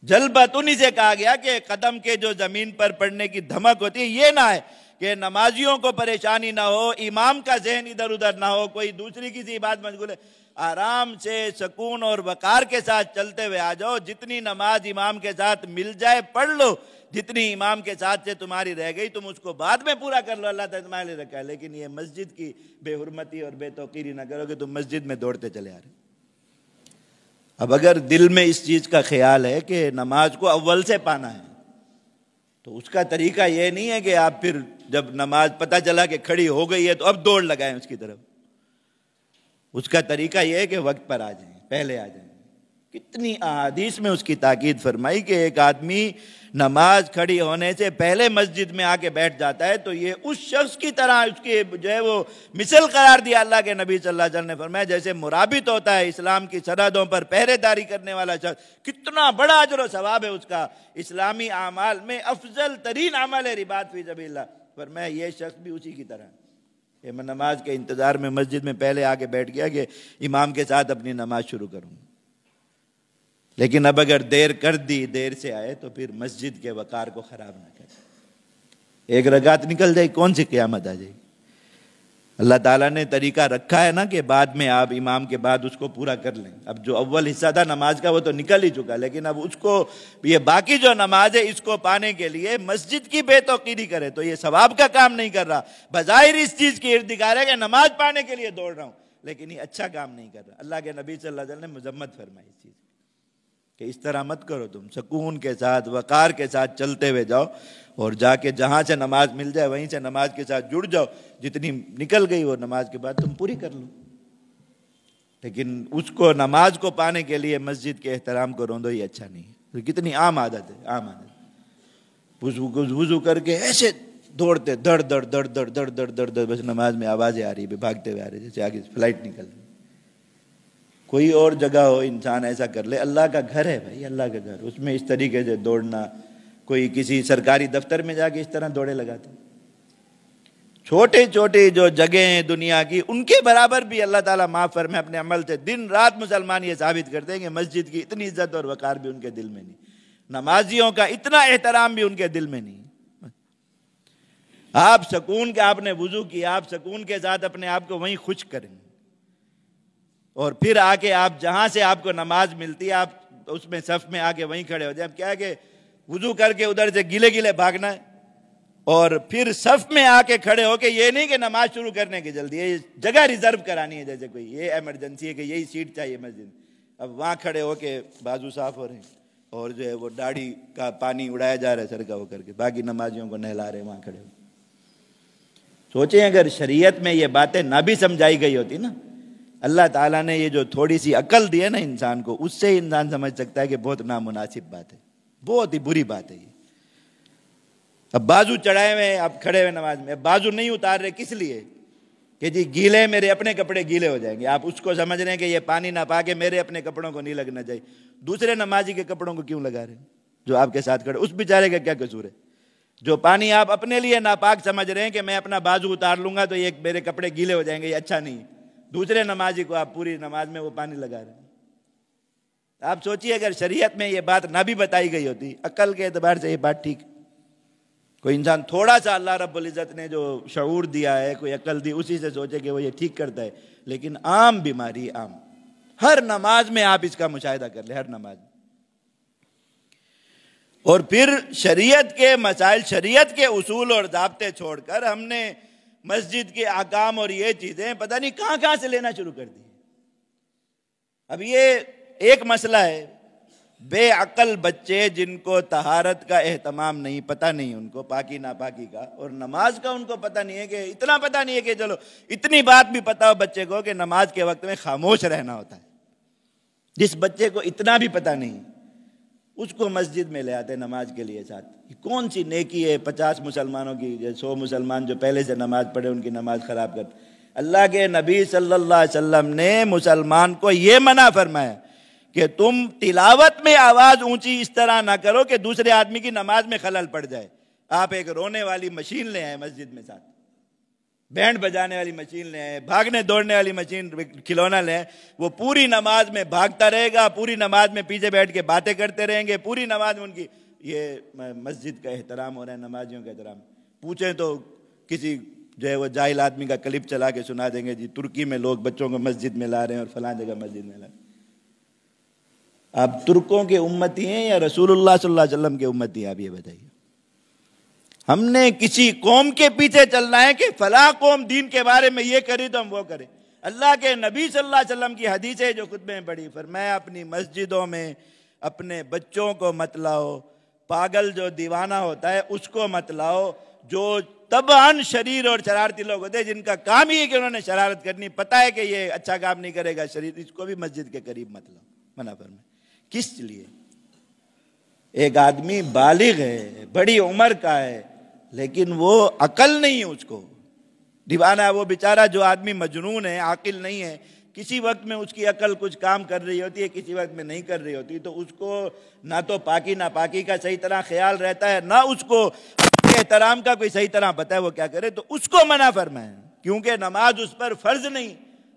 [SPEAKER 1] جلبت انہی سے کہا گیا کہ قدم کے جو زمین پر پڑنے کی دھمک ہوتی ہے یہ نہ ہے کہ نمازیوں کو پریشانی نہ ہو، امام کا ذہن ادھر ادھر نہ ہو، کوئی دوسری کسی بات مشغول ہے، آرام سے سکون اور وقار کے ساتھ چلتے ہوئے آ جاؤ، جتنی نماز امام کے ساتھ مل جائے پڑھ لو، جتنی امام کے ساتھ سے تمہاری رہ گئی تم اس کو بعد میں پورا کر لو، اللہ تعالیٰ تمہارے لیے رکھا ہے، لیکن یہ مسجد کی بے حرمتی اور بے توقیری نہ کرو کہ تم مسجد میں دوڑتے چلے آ رہے۔ اب اگر دل میں اس چیز کا خیال ہے کہ نماز کو اول سے پانا ہے تو اس کا طریقہ یہ نہیں ہے کہ آپ پھر جب نماز پتہ چلا کہ کھڑی ہو گئی ہے تو اب دوڑ لگائیں اس کی طرف، اس کا طریقہ یہ ہے کہ وقت پر آ جائیں، پہلے آ جائیں۔ کتنی احادیث میں اس کی تاکید فرمائی کہ ایک آدمی نماز کھڑی ہونے سے پہلے مسجد میں آ کے بیٹھ جاتا ہے تو یہ اس شخص کی طرح اس کی جو ہے وہ مثل قرار دیا اللہ کے نبی صلی اللہ علیہ وسلم نے فرمایا جیسے مرابط ہوتا ہے اسلام کی سرحدوں پر پہرے داری کرنے والا شخص، کتنا بڑا اجر و ثواب ہے اس کا، اسلامی اعمال میں افضل ترین عمل ہے رباط فی سبیل اللہ، فرمایا یہ شخص بھی اسی کی طرح ہے۔ میں نماز کے انتظار میں مسجد میں پہلے آ کے بیٹھ گیا کہ امام کے ساتھ اپنی نماز شروع کروں، لیکن اب اگر دیر کر دی، دیر سے آئے تو پھر مسجد کے وقار کو خراب نہ کرے۔ ایک رکعت نکل جائے کون سی قیامت آ جائے گی؟ اللہ تعالیٰ نے طریقہ رکھا ہے نا کہ بعد میں آپ امام کے بعد اس کو پورا کر لیں۔ اب جو اول حصہ تھا نماز کا وہ تو نکل ہی چکا، لیکن اب اس کو یہ باقی جو نماز ہے اس کو پانے کے لیے مسجد کی بے توقیری کرے تو یہ ثواب کا کام نہیں کر رہا، بظاہر اس چیز کی ارتکاب ہے کہ نماز پانے کے لیے دوڑ رہا ہوں، لیکن یہ اچھا کام نہیں کر رہا۔ اللہ کے نبی صلی اللہ علیہ وسلم نے مذمت فرمائی اس چیز کہ اس طرح مت کرو، تم سکون کے ساتھ وقار کے ساتھ چلتے ہوئے جاؤ اور جا کے جہاں سے نماز مل جائے وہیں سے نماز کے ساتھ جڑ جاؤ، جتنی نکل گئی وہ نماز کے بعد تم پوری کر لو، لیکن اس کو نماز کو پانے کے لیے مسجد کے احترام کو روندو یہ اچھا نہیں ہے۔ کتنی عام عادت ہے، عام عادت، وضو کر کے ایسے دوڑتے دڑ دڑ دڑ دڑ دڑ دڑ دڑ دڑ، بس نماز میں آوازیں آ رہی ہے، بھاگتے ہوئے آ رہے جیسے آگے فلائٹ نکل رہی۔ کوئی اور جگہ ہو انسان ایسا کر لے، اللہ کا گھر ہے بھائی، اللہ کا گھر، اس میں اس طریقے سے دوڑنا، کوئی کسی سرکاری دفتر میں جا کے اس طرح دوڑے لگاتے۔ چھوٹے چھوٹے جو جگہیں ہیں دنیا کی، ان کے برابر بھی اللہ تعالیٰ معاف فرمائے اپنے عمل سے۔ دن رات مسلمان یہ ثابت کرتے ہیں کہ مسجد کی اتنی عزت اور وقار بھی ان کے دل میں نہیں، نمازیوں کا اتنا احترام بھی ان کے دل میں نہیں۔ آپ سکون کے، آپ نے وضو کیا، آپ سکون کے ساتھ اپنے آپ کو وہیں خشک کریں، اور پھر آ کے آپ جہاں سے آپ کو نماز ملتی ہے، آپ اس میں صف میں آ کے وہیں کھڑے ہو جائیں۔ اب کیا ہے کہ وضو کر کے ادھر سے گیلے گیلے بھاگنا ہے، اور پھر صف میں آ کے کھڑے ہو کے، یہ نہیں کہ نماز شروع کرنے کی جلدی، یہ جگہ ریزرو کرانی ہے، جیسے کوئی یہ ایمرجنسی ہے کہ یہی سیٹ چاہیے مسجد۔ اب وہاں کھڑے ہو کے بازو صاف ہو رہے ہیں، اور جو ہے وہ داڑھی کا پانی اڑایا جا رہا ہے سر کا ہو کر کے، باقی نمازیوں کو نہلا رہے ہیں وہاں کھڑے ہو۔ سوچیں اگر شریعت میں یہ باتیں نہ بھی سمجھائی گئی ہوتی نا، اللہ تعالیٰ نے یہ جو تھوڑی سی عقل دی ہے نا انسان کو، اس سے انسان سمجھ سکتا ہے کہ بہت نامناسب بات ہے، بہت ہی بری بات ہے یہ۔ اب بازو چڑھائے ہوئے، اب کھڑے ہوئے نماز میں، اب بازو نہیں اتار رہے، کس لیے؟ کہ جی گیلے، میرے اپنے کپڑے گیلے ہو جائیں گے۔ آپ اس کو سمجھ رہے ہیں کہ یہ پانی نہ پا کے میرے اپنے کپڑوں کو نہیں لگنا چاہیے، دوسرے نمازی کے کپڑوں کو کیوں لگا رہے ہیں جو آپ کے ساتھ کھڑے؟ اس بیچارے کا کیا قصور ہے؟ جو پانی آپ اپنے لیے ناپاک سمجھ رہے ہیں کہ میں اپنا بازو اتار لوں گا تو یہ میرے کپڑے گیلے ہو جائیں گے، یہ اچھا نہیں ہے، دوسرے نمازی کو آپ پوری نماز میں وہ پانی لگا رہے ہیں۔ آپ سوچئے اگر شریعت میں یہ بات نہ بھی بتائی گئی ہوتی، عقل کے اعتبار سے یہ بات ٹھیک، کوئی انسان تھوڑا سا اللہ رب العزت نے جو شعور دیا ہے، کوئی عقل دی، اسی سے سوچے کہ وہ یہ ٹھیک کرتا ہے، لیکن عام بیماری، عام، ہر نماز میں آپ اس کا مشاہدہ کر لیں، ہر نماز میں۔ اور پھر شریعت کے مسائل، شریعت کے اصول اور ضابطے چھوڑ کر ہم نے مسجد کے احکام اور یہ چیزیں پتہ نہیں کہاں کہاں سے لینا شروع کر دی۔ اب یہ ایک مسئلہ ہے، بے عقل بچے جن کو طہارت کا اہتمام نہیں، پتہ نہیں ان کو پاکی ناپاکی کا، اور نماز کا ان کو پتہ نہیں ہے، کہ اتنا پتہ نہیں ہے کہ چلو اتنی بات بھی پتہ ہو بچے کو کہ نماز کے وقت میں خاموش رہنا ہوتا ہے۔ جس بچے کو اتنا بھی پتہ نہیں، اس کو مسجد میں لے آتے نماز کے لیے ساتھ۔ یہ کون سی نیکی ہے 50 مسلمانوں کی، 100 مسلمان جو پہلے سے نماز پڑھے ان کی نماز خراب کرتے؟ اللہ کے نبی صلی اللہ علیہ وسلم نے مسلمان کو یہ منع فرمایا کہ تم تلاوت میں آواز اونچی اس طرح نہ کرو کہ دوسرے آدمی کی نماز میں خلل پڑ جائے۔ آپ ایک رونے والی مشین لے آئے مسجد میں ساتھ، بینڈ بجانے والی مشین لے آئے، بھاگنے دوڑنے والی مشین، کھلونا لے آئے، وہ پوری نماز میں بھاگتا رہے گا، پوری نماز میں پیچھے بیٹھ کے باتیں کرتے رہیں گے، پوری نماز میں ان کی یہ مسجد کا احترام ہو رہا ہے، نمازیوں کا احترام۔ پوچھیں تو کسی جو ہے وہ جاہل آدمی کا کلپ چلا کے سنا دیں گے، جی ترکی میں لوگ بچوں کو مسجد میں لا رہے ہیں اور فلاں جگہ مسجد میں لا رہے ہیں۔ آپ ترکوں کے امتی ہیں یا رسول اللہ صلی اللہ علیہ وسلم کے امتی ہیں؟ آپ یہ بتائیے۔ ہم نے کسی قوم کے پیچھے چلنا ہے کہ فلاں قوم دین کے بارے میں یہ کرے تو ہم وہ کریں؟ اللہ کے نبی صلی اللہ علیہ وسلم کی حدیثیں جو خطبے میں پڑھی، فرمایا اپنی مسجدوں میں اپنے بچوں کو مت لاؤ، پاگل جو دیوانہ ہوتا ہے اس کو مت لاؤ، جو طبعاً شریر اور شرارتی لوگ ہوتے ہیں جن کا کام ہی ہے کہ انہوں نے شرارت کرنی، پتہ ہے کہ یہ اچھا کام نہیں کرے گا شریر، اس کو بھی مسجد کے قریب مت لاؤ، منع فرمایا۔ کس لیے؟ ایک آدمی بالغ ہے، بڑی عمر کا ہے، لیکن وہ عقل نہیں ہے، اس کو دیوانہ ہے وہ بیچارہ، جو آدمی مجنون ہے، عاقل نہیں ہے، کسی وقت میں اس کی عقل کچھ کام کر رہی ہوتی ہے، کسی وقت میں نہیں کر رہی ہوتی، تو اس کو نہ تو پاکی ناپاکی کا صحیح طرح خیال رہتا ہے، نہ اس کو احترام کا کوئی صحیح طرح پتہ ہے وہ کیا کرے، تو اس کو منع فرمایا، کیونکہ نماز اس پر فرض نہیں۔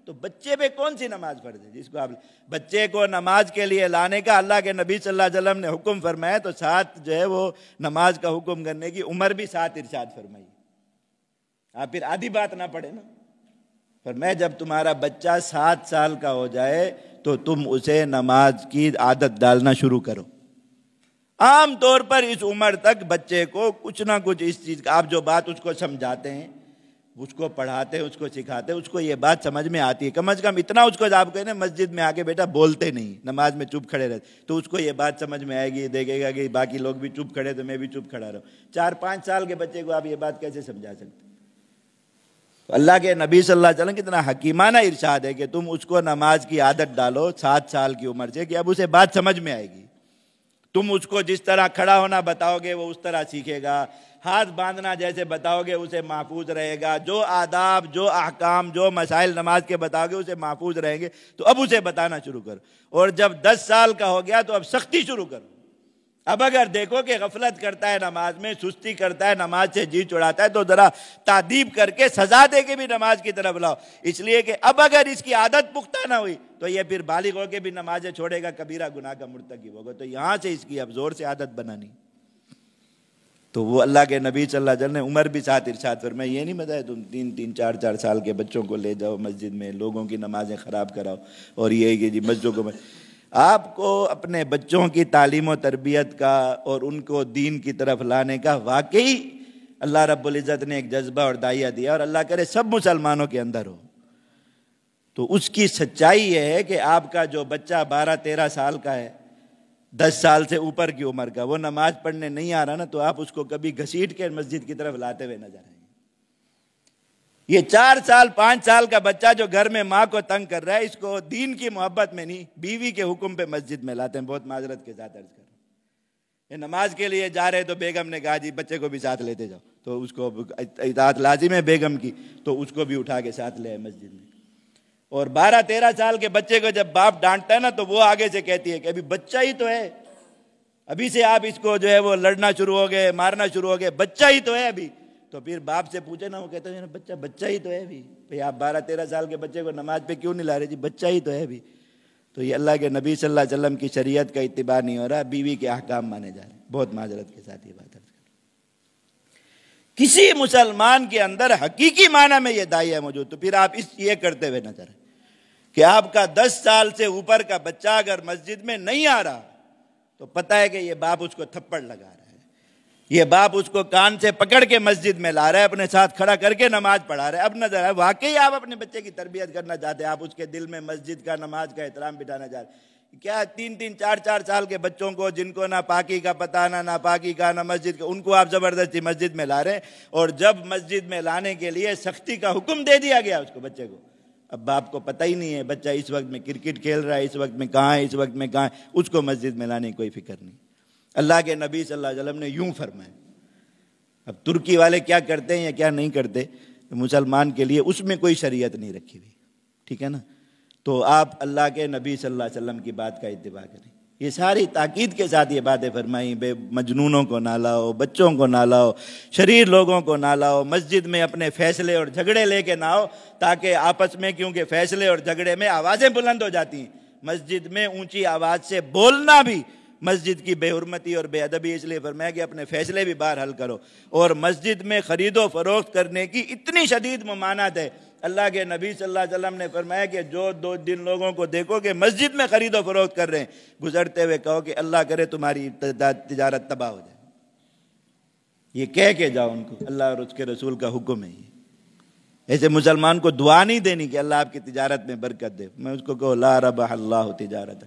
[SPEAKER 1] تو بچے پہ کون سی نماز فرض ہے؟ جس کو آپ بچے کو نماز کے لیے لانے کا اللہ کے نبی صلی اللہ علیہ وسلم نے حکم فرمایا، تو ساتھ جو ہے وہ نماز کا حکم کرنے کی عمر بھی ساتھ ارشاد فرمائی۔ آپ پھر آدھی بات نہ پڑھے نا، فرمایا جب تمہارا بچہ 7 سال کا ہو جائے تو تم اسے نماز کی عادت ڈالنا شروع کرو۔ عام طور پر اس عمر تک بچے کو کچھ نہ کچھ اس چیز کا، آپ جو بات اس کو سمجھاتے ہیں، اس کو پڑھاتے ہیں، اس کو سکھاتے ہیں، اس کو یہ بات سمجھ میں آتی ہے، کم از کم اتنا اس کو آپ کہتے ہیں مسجد میں آگے بیٹا بولتے نہیں، نماز میں چپ کھڑے رہتے، تو اس کو یہ بات سمجھ میں آئے گی، دیکھے گا کہ باقی لوگ بھی چپ کھڑے تو میں بھی چپ کھڑا رہوں۔ 4-5 سال کے بچے کو آپ یہ بات کیسے سمجھا سکتے؟ اللہ کے نبی صلی اللہ علیہ وسلم کتنا حکیمانہ ارشاد ہے کہ تم اس کو نماز کی عادت ڈالو 7 سال کی عمر سے، کہ اب اسے بات سمجھ میں آئے گی، تم اس کو جس طرح کھڑا ہونا بتاؤ گے وہ اس طرح سیکھے گا، ہاتھ باندھنا جیسے بتاؤ گے اسے محفوظ رہے گا، جو آداب، جو احکام، جو مسائل نماز کے بتاؤ گے اسے محفوظ رہیں گے۔ تو اب اسے بتانا شروع کرو، اور جب 10 سال کا ہو گیا تو اب سختی شروع کرو۔ اب اگر دیکھو کہ غفلت کرتا ہے نماز میں، سستی کرتا ہے، نماز سے جی چڑھاتا ہے، تو ذرا تعدیب کر کے سزا دے کے بھی نماز کی طرف لاؤ، اس لیے کہ اب اگر اس کی عادت پختہ نہ ہوئی تو یہ پھر بالغ ہو کے بھی نمازیں چھوڑے گا، کبیرہ گناہ کا مرتکب ہوگا۔ تو یہاں سے اس کی اب زور سے عادت بنانی۔ تو وہ اللہ کے نبی صلی اللہ علیہ وسلم نے عمر بھی ساتھ ارشاد فرمایا، یہ نہیں بتایا تم 3 4 سال کے بچوں کو لے جاؤ مسجد میں، لوگوں کی نمازیں خراب کراؤ، اور یہ کہ جی مسجدوں کو آپ کو اپنے بچوں کی تعلیم و تربیت کا اور ان کو دین کی طرف لانے کا واقعی اللہ رب العزت نے ایک جذبہ اور داعیہ دیا، اور اللہ کرے سب مسلمانوں کے اندر ہو۔ تو اس کی سچائی یہ ہے کہ آپ کا جو بچہ 12 13 سال کا ہے، 10 سال سے اوپر کی عمر کا، وہ نماز پڑھنے نہیں آ رہا نا، تو آپ اس کو کبھی گھسیٹ کے مسجد کی طرف لاتے ہوئے نظر آئیں گے۔ یہ 4 سال 5 سال کا بچہ جو گھر میں ماں کو تنگ کر رہا ہے، اس کو دین کی محبت میں نہیں، بیوی کے حکم پہ مسجد میں لاتے ہیں۔ بہت معذرت کے ساتھ عرض کر رہا ہوں، یہ نماز کے لیے جا رہے تو بیگم نے کہا جی بچے کو بھی ساتھ لیتے جاؤ، تو اس کو اطاعت لازم ہے بیگم کی، تو اس کو بھی اٹھا کے ساتھ لے مسجد میں۔ اور 12 13 سال کے بچے کو جب باپ ڈانٹتا ہے نا، تو وہ آگے سے کہتی ہے کہ ابھی بچہ ہی تو ہے، ابھی سے آپ اس کو جو ہے وہ لڑنا شروع ہو گئے، مارنا شروع ہو گئے، بچہ ہی تو ہے ابھی۔ تو پھر باپ سے پوچھے نا، وہ کہتا ہے بچہ ہی تو ہے ابھی، بھئی آپ 12 13 سال کے بچے کو نماز پہ کیوں نہیں لا رہے؟ جی بچہ ہی تو ہے ابھی۔ تو یہ اللہ کے نبی صلی اللہ علیہ وسلم کی شریعت کا اتباع نہیں ہو رہا، بیوی کے احکام مانے جا رہے ہیں۔ بہت معذرت کے ساتھ یہ بات ہے۔ کسی مسلمان کے اندر حقیقی معنی میں یہ داعیہ موجود، تو پھر آپ یہ کرتے ہوئے نظر آئیں کہ آپ کا 10 سال سے اوپر کا بچہ اگر مسجد میں نہیں آ رہا تو پتہ ہے کہ یہ باپ اس کو تھپڑ لگا رہا ہے، یہ باپ اس کو کان سے پکڑ کے مسجد میں لا رہا ہے، اپنے ساتھ کھڑا کر کے نماز پڑھا رہا ہے۔ اب نظر آئے واقعی آپ اپنے بچے کی تربیت کرنا چاہتے ہیں، آپ اس کے دل میں مسجد کا، نماز کا احترام بٹھانا چاہتے ہیں۔ کیا 3 4 سال کے بچوں کو، جن کو نہ پاکی کا پتہ، نہ ناپاکی کا، نہ مسجد کا، ان کو آپ زبردستی مسجد میں لا رہے ہیں، اور جب مسجد میں لانے کے لیے سختی کا حکم دے دیا گیا اس کو، بچے کو، اب باپ کو پتہ ہی نہیں ہے بچہ اس وقت میں کرکٹ کھیل رہا ہے، اس وقت میں کہاں ہے، اس وقت میں کہاں ہے، اس کو مسجد میں لانے کی کوئی فکر نہیں۔ اللہ کے نبی صلی اللہ علیہ وسلم نے یوں فرمایا۔ اب ترکی والے کیا کرتے ہیں یا کیا نہیں کرتے، مسلمان کے لیے اس میں کوئی شریعت نہیں رکھی ہوئی، ٹھیک ہے نا؟ تو آپ اللہ کے نبی صلی اللہ علیہ وسلم کی بات کا اتباع کریں۔ یہ ساری تاکید کے ساتھ یہ باتیں فرمائیں، بے مجنونوں کو نہ لاؤ، بچوں کو نہ لاؤ، شریر لوگوں کو نہ لاؤ، مسجد میں اپنے فیصلے اور جھگڑے لے کے نہ آؤ، تاکہ آپس میں، کیونکہ فیصلے اور جھگڑے میں آوازیں بلند ہو جاتی ہیں، مسجد میں اونچی آواز سے بولنا بھی مسجد کی بے حرمتی اور بے ادبی، اس لیے فرمایا کہ اپنے فیصلے بھی باہر حل کرو۔ اور مسجد میں خرید و فروخت کرنے کی اتنی شدید ممانعت ہے، اللہ کے نبی صلی اللہ علیہ وسلم نے فرمایا کہ جو 2 دن لوگوں کو دیکھو کہ مسجد میں خرید و فروخت کر رہے ہیں، گزرتے ہوئے کہو کہ اللہ کرے تمہاری تجارت تباہ ہو جائے۔ یہ کہہ کے جاؤ ان کو، اللہ اور اس کے رسول کا حکم ہے۔ ایسے مسلمان کو دعا نہیں دینی کہ اللہ آپ کی تجارت میں برکت دے، میں اس کو کہو لا ربح اللہ تجارت،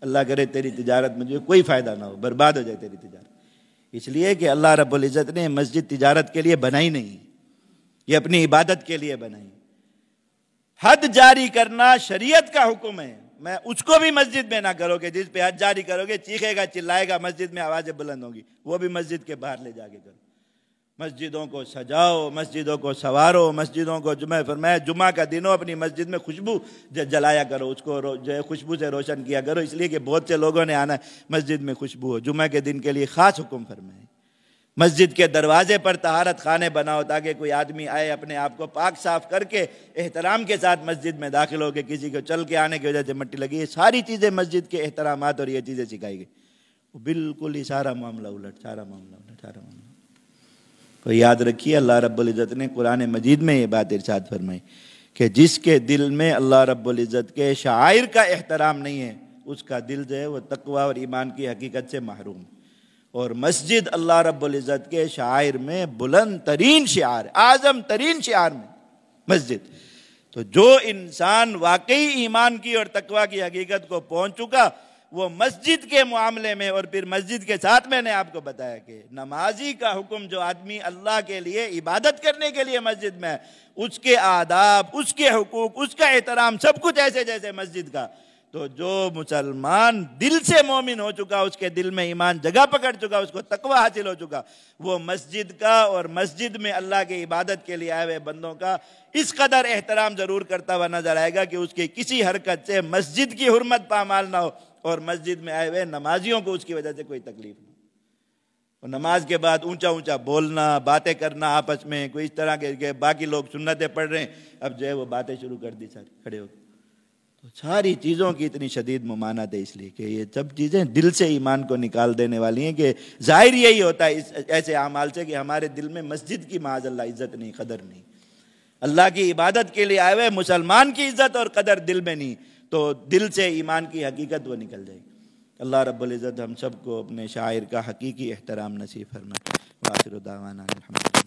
[SPEAKER 1] اللہ کرے تیری تجارت میں جو کوئی فائدہ نہ ہو، برباد ہو جائے تیری تجارت۔ اس لیے کہ اللہ رب العزت نے مسجد تجارت کے لیے بنائی نہیں، یہ اپنی عبادت کے لیے بنائی۔ حد جاری کرنا شریعت کا حکم ہے، میں اس کو بھی مسجد میں نہ کرو کہ جس پہ حد جاری کرو گے چیخے گا، چلائے گا، مسجد میں آوازیں بلند ہوں گی، وہ بھی مسجد کے باہر لے جا کے کرو۔ مسجدوں کو سجاؤ، مسجدوں کو سنوارو، مسجدوں کو فرمایا جمعہ کا دنوں اپنی مسجد میں خوشبو جلایا کرو، اس کو جو ہے خوشبو سے روشن کیا کرو، اس لیے کہ بہت سے لوگوں نے آنا ہے، مسجد میں خوشبو ہو۔ جمعہ کے دن کے لیے خاص حکم فرمائے۔ مسجد کے دروازے پر طہارت خانے بناؤ، تاکہ کوئی آدمی آئے اپنے آپ کو پاک صاف کر کے احترام کے ساتھ مسجد میں داخل ہو کے، کسی کو چل کے آنے کی وجہ سے مٹی لگی، یہ ساری چیزیں مسجد کے احترامات اور یہ چیزیں سکھائی گئی۔ بالکل ہی سارا معاملہ الٹ، سارا معاملہ تو یاد رکھیے، اللہ رب العزت نے قرآن مجید میں یہ بات ارشاد فرمائی کہ جس کے دل میں اللہ رب العزت کے شعائر کا احترام نہیں ہے، اس کا دل جو ہے وہ تقوی اور ایمان کی حقیقت سے محروم۔ اور مسجد اللہ رب العزت کے شعائر میں بلند ترین شعار، اعظم ترین شعار میں مسجد۔ تو جو انسان واقعی ایمان کی اور تقوی کی حقیقت کو پہنچ چکا، وہ مسجد کے معاملے میں، اور پھر مسجد کے ساتھ میں نے آپ کو بتایا کہ نمازی کا حکم، جو آدمی اللہ کے لیے عبادت کرنے کے لیے مسجد میں ہے، اس کے آداب، اس کے حقوق، اس کا احترام، سب کچھ ایسے جیسے مسجد کا۔ تو جو مسلمان دل سے مومن ہو چکا، اس کے دل میں ایمان جگہ پکڑ چکا، اس کو تقوی حاصل ہو چکا، وہ مسجد کا اور مسجد میں اللہ کی عبادت کے لیے آئے ہوئے بندوں کا اس قدر احترام ضرور کرتا ہوا نظر آئے گا کہ اس کی کسی حرکت سے مسجد کی حرمت پامال نہ ہو، اور مسجد میں آئے ہوئے نمازیوں کو اس کی وجہ سے کوئی تکلیف نہ ہو۔ اور نماز کے بعد اونچا اونچا بولنا، باتیں کرنا آپس میں، کوئی اس طرح کے باقی لوگ سنتیں پڑھ رہے ہیں، اب جو ہے وہ باتیں شروع کر دی ساری کھڑے ہو۔ تو ساری چیزوں کی اتنی شدید ممانعت ہے، اس لیے کہ یہ سب چیزیں دل سے ایمان کو نکال دینے والی ہیں، کہ ظاہر یہی ہوتا ہے ایسے اعمال سے کہ ہمارے دل میں مسجد کی معاذ اللہ عزت نہیں، قدر نہیں، اللہ کی عبادت کے لیے آئے ہوئے مسلمان کی عزت اور قدر دل میں نہیں، تو دل سے ایمان کی حقیقت وہ نکل جائے گی۔ اللہ رب العزت ہم سب کو اپنے شاعر کا حقیقی احترام نصیب فرمائے۔ وآخر دعوانا الحمدللہ۔